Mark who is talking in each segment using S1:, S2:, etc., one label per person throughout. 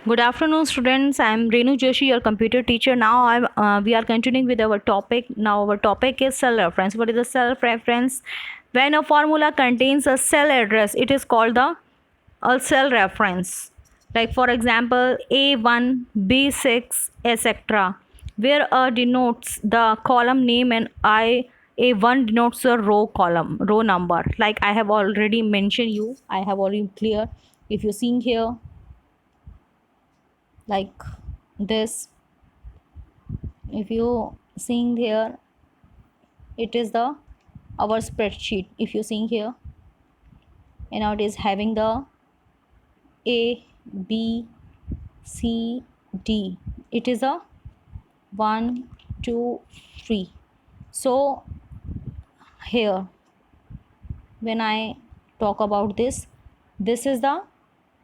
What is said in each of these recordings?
S1: Good afternoon, students. I am Renu Joshi, your computer teacher. We are continuing with our topic. Now, our topic is cell reference. What is a cell reference? When a formula contains a cell address, it is called a cell reference. Like for example, A1, B6, etc. Where A denotes the column name and A1 denotes the row number. Like I have already mentioned you. I have already clear. If you seeing here, like this, if you seeing here, it is the our spreadsheet. If you seeing here, and now it is having the A, B, C, D. It is a 1 2 3. So here, when I talk about this is the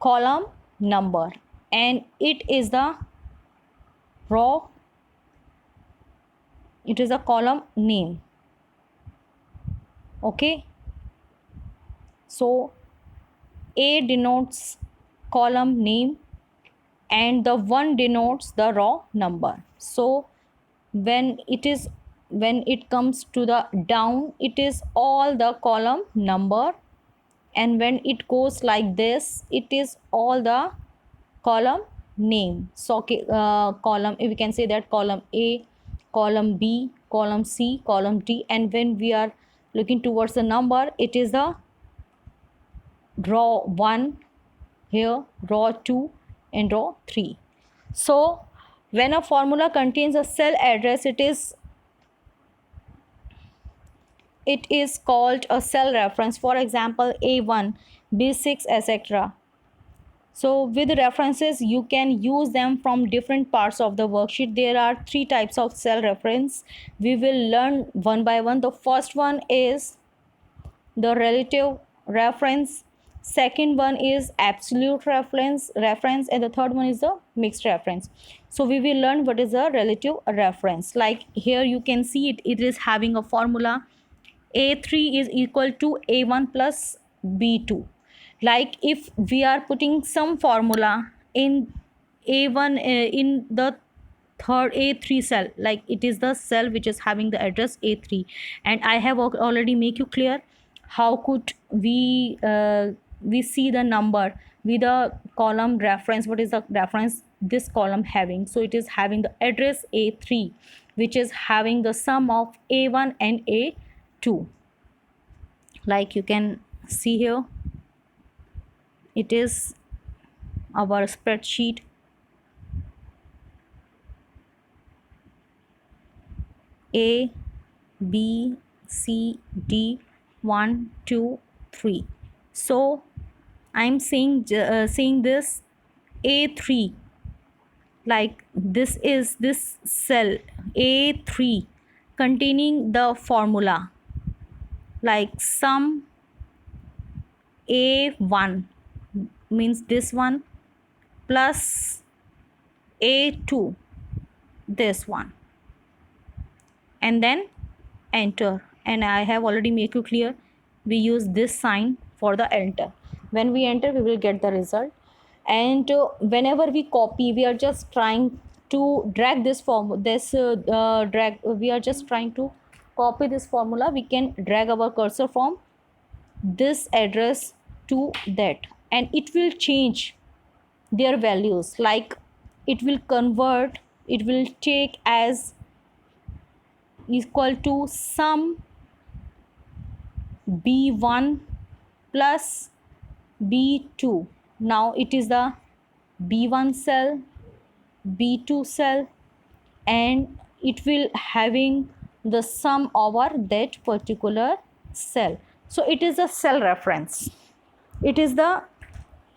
S1: column number and it is the row, it is a column name. Okay, so A denotes column name and the 1 denotes the raw number. So when it comes to the down, it is all the column number, and when it goes like this, it is all the column name. So column, we can say that column A, column B, column C, column D, and when we are looking towards the number, it is the row 1 here, row 2 and row 3. So when a formula contains a cell address, it is called a cell reference. For example, A1, B6, etc. So with references, you can use them from different parts of the worksheet. There are 3 types of cell reference. We will learn one by one. The first one is the relative reference, second one is absolute reference, and the third one is the mixed reference. So we will learn what is a relative reference. Like here you can see it is having a formula A3 is equal to A1 plus B2. Like if we are putting some formula in A1 in the third A3 cell, like it is the cell which is having the address A3, and I have already make you clear how could we see the number with the column reference. What is the reference this column having? So it is having the address A3, which is having the sum of A1 and A2. Like you can see here, it is our spreadsheet. A, B, C, D, 1 2 3. So I'm saying this A3, like this is this cell A3 containing the formula like sum A1 means this one plus A2 this one, and then enter. And I have already make you clear, we use this sign for the enter. When we enter, we will get the result. And whenever we copy, we are just trying to drag this form this drag we are just trying to copy this formula. We can drag our cursor from this address to that, and it will change their values. Like it will convert, it will take as equal to sum B1 plus B2. Now it is the B1 cell, B2 cell, and it will having the sum over that particular cell. So it is a cell reference. It is the,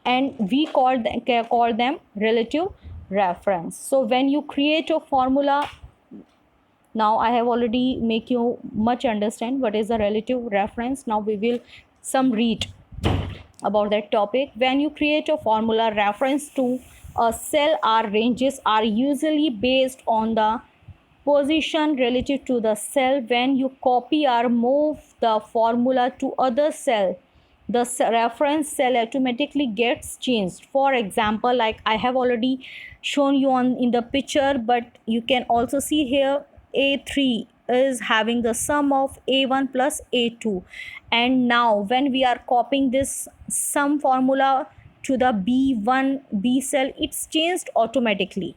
S1: and we call them relative reference. So when you create a formula, now I have already make you much understand what is a relative reference. Now we will some read about that topic. When you create a formula, reference to a cell or ranges are usually based on the position relative to the cell. When you copy or move the formula to other cell, the reference cell automatically gets changed. For example, like I have already shown you on in the picture, but you can also see here A3 is having the sum of A1 plus A2, and now when we are copying this sum formula to the B1 B cell, it's changed automatically.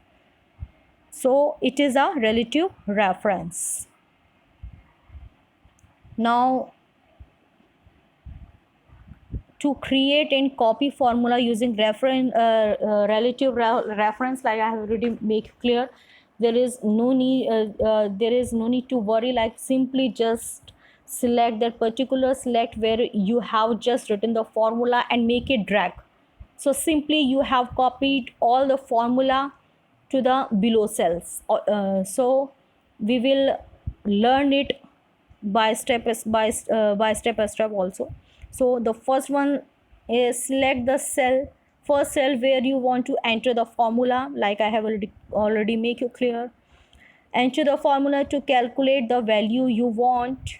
S1: So it is a relative reference. Now, to create and copy formula using relative reference, like I have already made clear, there is no need to worry. Like simply just select that particular select where you have just written the formula and make it drag. So simply you have copied all the formula to the below cells. So we will learn it by step by step also. So the first one is select the first cell where you want to enter the formula, like I have already make you clear. Enter the formula to calculate the value you want,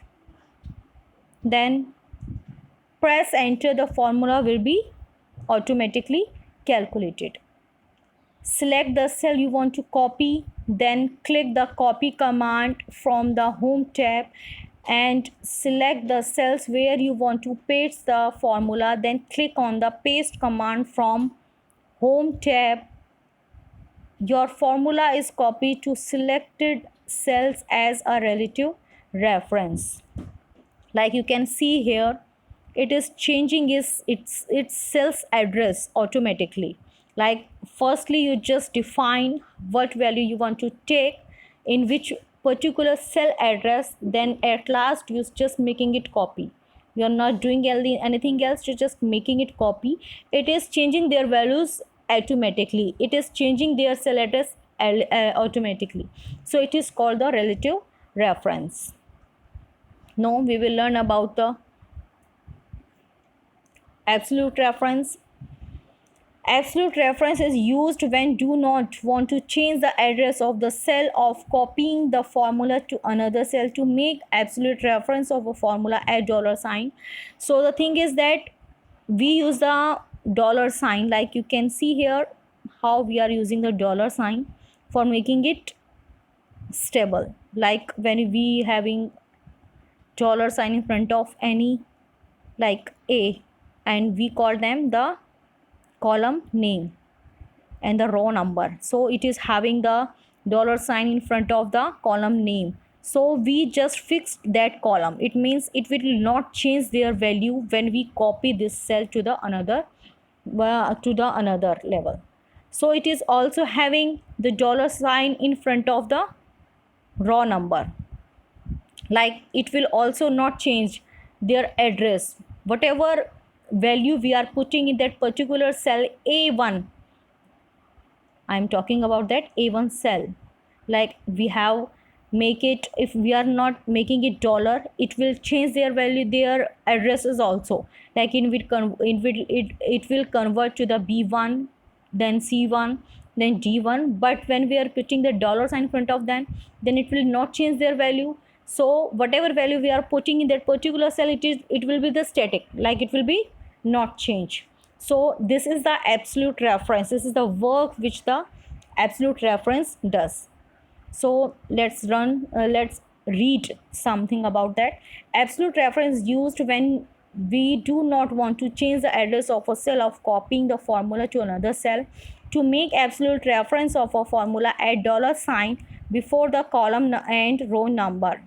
S1: then press enter. The formula will be automatically calculated. Select the cell you want to copy, then click the copy command from the home tab and select the cells where you want to paste the formula, then click on the paste command from home tab. Your formula is copied to selected cells as a relative reference. Like you can see here, it is changing its cell's address automatically. Like firstly you just define what value you want to take in which particular cell address, then at last you're just making it copy. You're not doing anything else, you're just making it copy. It is changing their values automatically, it is changing their cell address automatically. So it is called the relative reference. Now we will learn about the absolute reference. Absolute reference is used when do not want to change the address of the cell of copying the formula to another cell. To make absolute reference of a formula, add $sign. So the thing is that we use the $sign, like you can see here how we are using the $sign for making it stable. Like when we having $sign in front of any like A, and we call them the column name and the row number, so it is having the $sign in front of the column name. So we just fixed that column, it means it will not change their value when we copy this cell to the another level. So it is also having the $sign in front of the row number, like it will also not change their address. Whatever value we are putting in that particular cell A1, I'm talking about that A1 cell, like we have make it, if we are not making it dollar, it will change their value, their addresses also. Like it will convert to the B1, then C1, then D1. But when we are putting the $sign in front of them, then it will not change their value. So whatever value we are putting in that particular cell, it will be the static, like it will be not change. So this is the absolute reference, this is the work which the absolute reference does. So let's read something about that. Absolute reference used when we do not want to change the address of a cell of copying the formula to another cell. To make absolute reference of a formula, add $sign before the column and row number.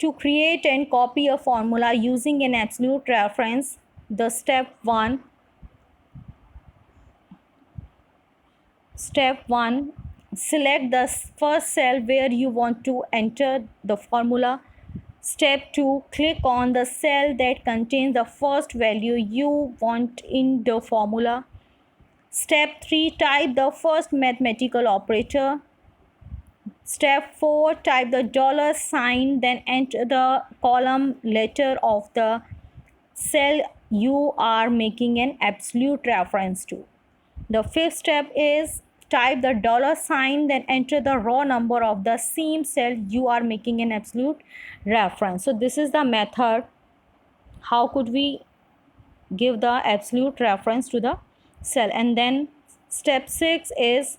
S1: To create and copy a formula using an absolute reference, the step 1, select the first cell where you want to enter the formula. Step 2, click on the cell that contains the first value you want in the formula. Step 3, type the first mathematical operator. Step 4, type the $sign, then enter the column letter of the cell you are making an absolute reference to. The 5th step is type the $sign, then enter the raw number of the same cell you are making an absolute reference. So this is the method how could we give the absolute reference to the cell. And then step 6 is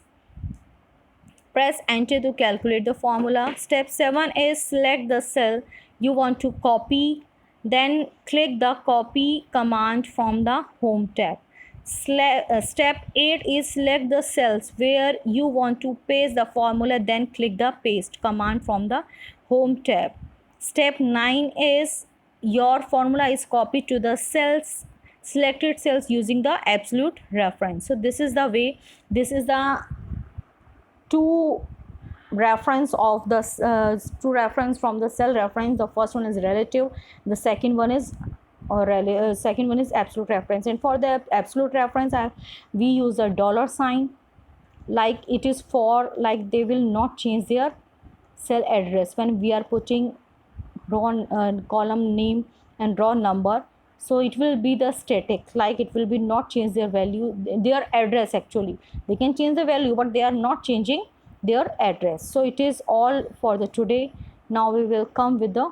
S1: press enter to calculate the formula. Step 7 is select the cell you want to copy, then click the copy command from the home tab. Step 8 is select the cells where you want to paste the formula, then click the paste command from the home tab. Step 9 is your formula is copied to the cells, selected cells using the absolute reference. So this is the way, this is the two reference of the two reference from the cell reference. The first one is relative, the second one is second one is absolute reference. And for the absolute reference, we use a dollar sign, like it is for, like they will not change their cell address when we are putting raw column name and raw number. So it will be the static, like it will be not change their value, their address. Actually they can change the value, but they are not changing their address. So it is all for the today. Now we will come with the